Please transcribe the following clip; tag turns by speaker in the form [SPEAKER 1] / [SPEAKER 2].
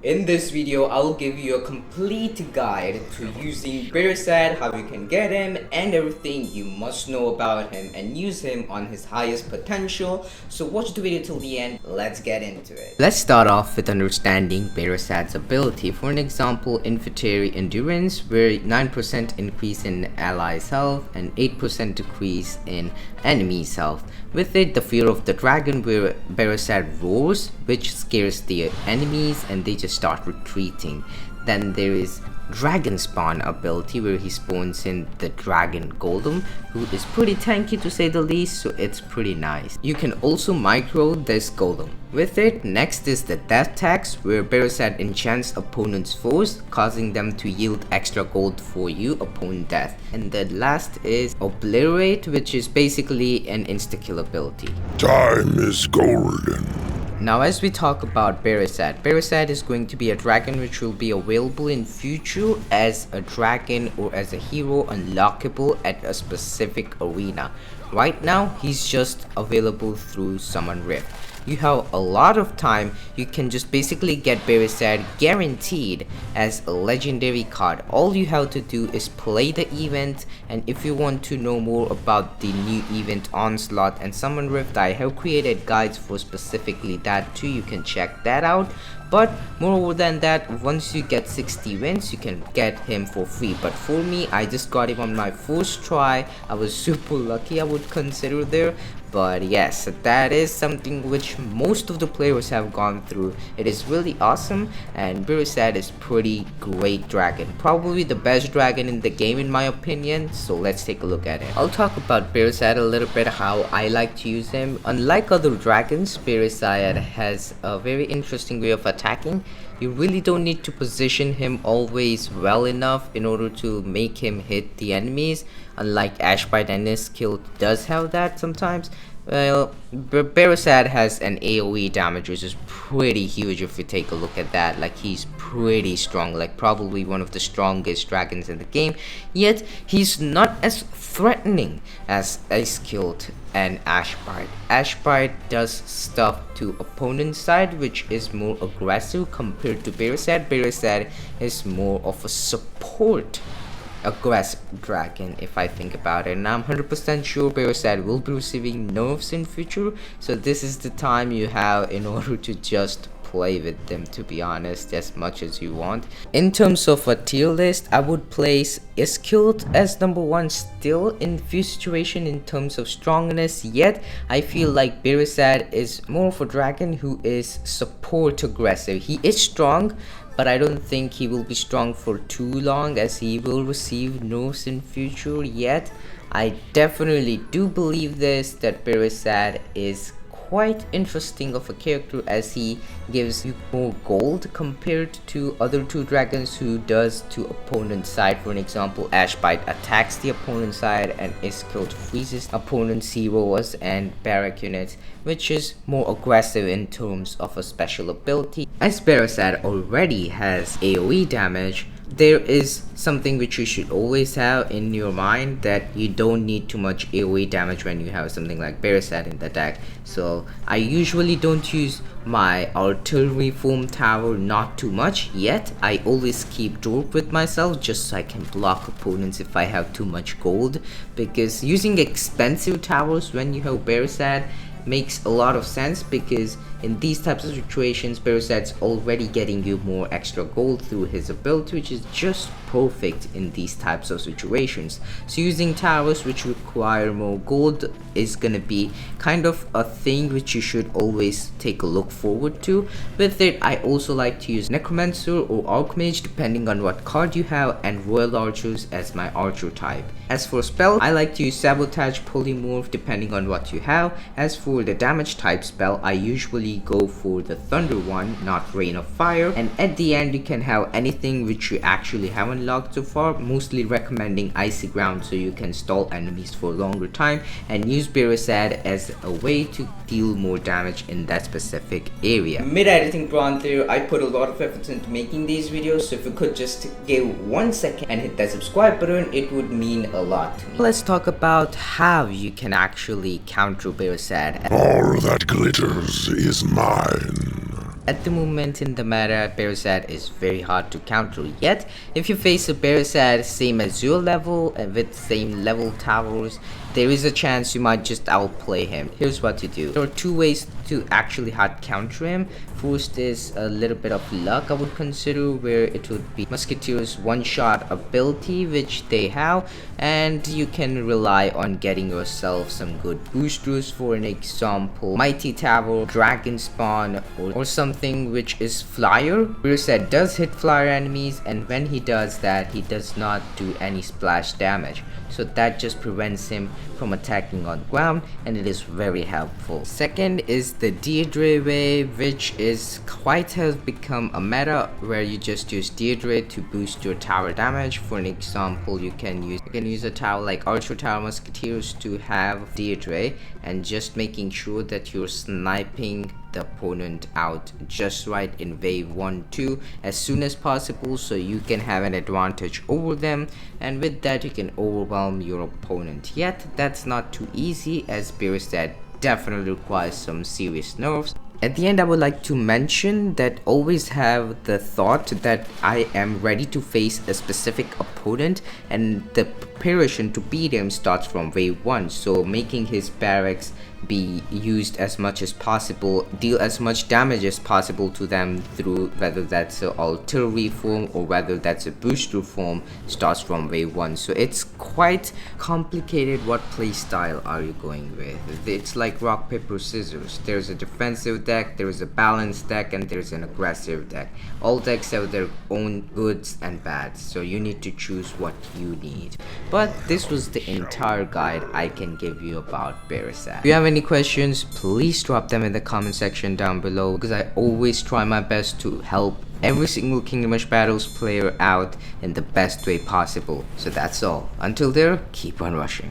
[SPEAKER 1] In this video, I'll give you a complete guide to using Beresad, how you can get him, and everything you must know about him and use him on his highest potential. So watch the video till the end, let's get into it. Let's start off with understanding Beresad's ability. For an example, Infantry Endurance, where 9% increase in allies' health and 8% decrease in enemies' health. With it, the Fear of the Dragon, where Beresad roars, which scares the enemies and they just start retreating. Then there is Dragon Spawn ability, where he spawns in the Dragon Golem, who is pretty tanky to say the least, so it's pretty nice. You can also micro this Golem. With it, next is the Death Tax, where Beresad enchants opponents' foes, causing them to yield extra gold for you upon death. And the last is Obliterate, which is basically an insta-kill ability.
[SPEAKER 2] Time is golden.
[SPEAKER 1] Now as we talk about Beresad is going to be a dragon which will be available in future as a dragon or as a hero unlockable at a specific arena. Right now he's just available through Summon Rift. You have a lot of time, you can just basically get Beresad guaranteed as a legendary card. All you have to do is play the event, and if you want to know more about the new event Onslaught and Summon Rift, I have created guides for specifically that too, you can check that out. But moreover than that, once you get 60 wins, you can get him for free. But for me, I just got him on my first try. I was super lucky, I would consider there. But yes, that is something which most of the players have gone through. It is really awesome, and Beresad is pretty great dragon. Probably the best dragon in the game in my opinion, so let's take a look at it. I'll talk about Beresad a little bit, how I like to use him. Unlike other dragons, Beresad has a very interesting way of attacking. You really don't need to position him always well enough in order to make him hit the enemies, unlike Ashbite and his skill does have that sometimes. Well, Beresad has an AoE damage which is pretty huge if you take a look at that. Like, he's pretty strong, like probably one of the strongest dragons in the game, yet he's not as threatening as Ice-Killed and Ashbite. Ashbite does stuff to opponent's side which is more aggressive compared to Beresad. Beresad is more of a support aggressive dragon if I think about it, and I'm 100% sure Beresad will be receiving nerfs in future, so this is the time you have in order to just play with them, to be honest, as much as you want. In terms of a tier list, I would place Ice-Killed as number one still in few situations in terms of strongness, yet I feel like Beresad is more of a dragon who is support aggressive. He is strong, but I don't think he will be strong for too long as he will receive nerfs in future. Yet I definitely do believe this, that Beresad is quite interesting of a character as he gives you more gold compared to other two dragons who does to opponent's side. For an example, Ashbite attacks the opponent's side and Ice-Killed freezes opponent's heroes and barrack units, which is more aggressive in terms of a special ability. As Beresad already has AoE damage, there is something which you should always have in your mind, that you don't need too much AoE damage when you have something like Beresad in the deck. So I usually don't use my artillery foam tower not too much, yet I always keep Dork with myself just so I can block opponents if I have too much gold, because using expensive towers when you have Beresad makes a lot of sense, because in these types of situations Beresad's already getting you more extra gold through his ability, which is just perfect in these types of situations. So using towers which require more gold is gonna be kind of a thing which you should always take a look forward to. With it, I also like to use Necromancer or Archmage depending on what card you have, and Royal Archers as my archer type. As for spell, I like to use Sabotage, Polymorph depending on what you have. As for the damage type spell, I usually go for the Thunder one, not Rain of Fire, and at the end you can have anything which you actually have unlocked so far, mostly recommending Icy Ground so you can stall enemies for a longer time, and use Beresad as a way to deal more damage in that specific area. Mid-editing Prahant there, I put a lot of effort into making these videos, so if you could just give 1 second and hit that subscribe button, it would mean a lot to me. Let's talk about how you can actually counter Beresad.
[SPEAKER 2] All that glitters is mine.
[SPEAKER 1] At the moment in the meta, Beresad is very hard to counter, yet if you face a Beresad same as your level and with same level towers, there is a chance you might just outplay him. Here's what you do. There are two ways to actually hard counter him. First is a little bit of luck, I would consider, where it would be Musketeer's one-shot ability which they have, and you can rely on getting yourself some good boosters, for an example Mighty Tower, Dragon Spawn, or something which is Flyer. Beresad does hit Flyer enemies, and when he does that, he does not do any splash damage, so that just prevents him from attacking on ground, and it is very helpful. Second is the Deirdre way, which is quite has become a meta where you just use Deirdre to boost your tower damage. For an example, you can use a tower like Archer Tower Musketeers to have Deirdre, and just making sure that you're sniping the opponent out just right in wave 1-2 as soon as possible, so you can have an advantage over them, and with that you can overwhelm your opponent. Yet that's not too easy, as Beresad definitely requires some serious nerfs. At the end, I would like to mention that always have the thought that I am ready to face a specific opponent, and the preparation to beat him starts from wave 1, so making his barracks be used as much as possible, deal as much damage as possible to them through whether that's an artillery form or whether that's a booster form, starts from wave 1. So it's quite complicated. What playstyle are you going with? It's like rock paper scissors. There's a defensive deck, there is a balanced deck, and there's an aggressive deck. All decks have their own goods and bads, so you need to choose what you need. But this was the entire guide I can give you about Beresad. If you have any questions, please drop them in the comment section down below, because I always try my best to help every single Kingdom Rush Battles player out in the best way possible. So that's all. Until there, keep on rushing.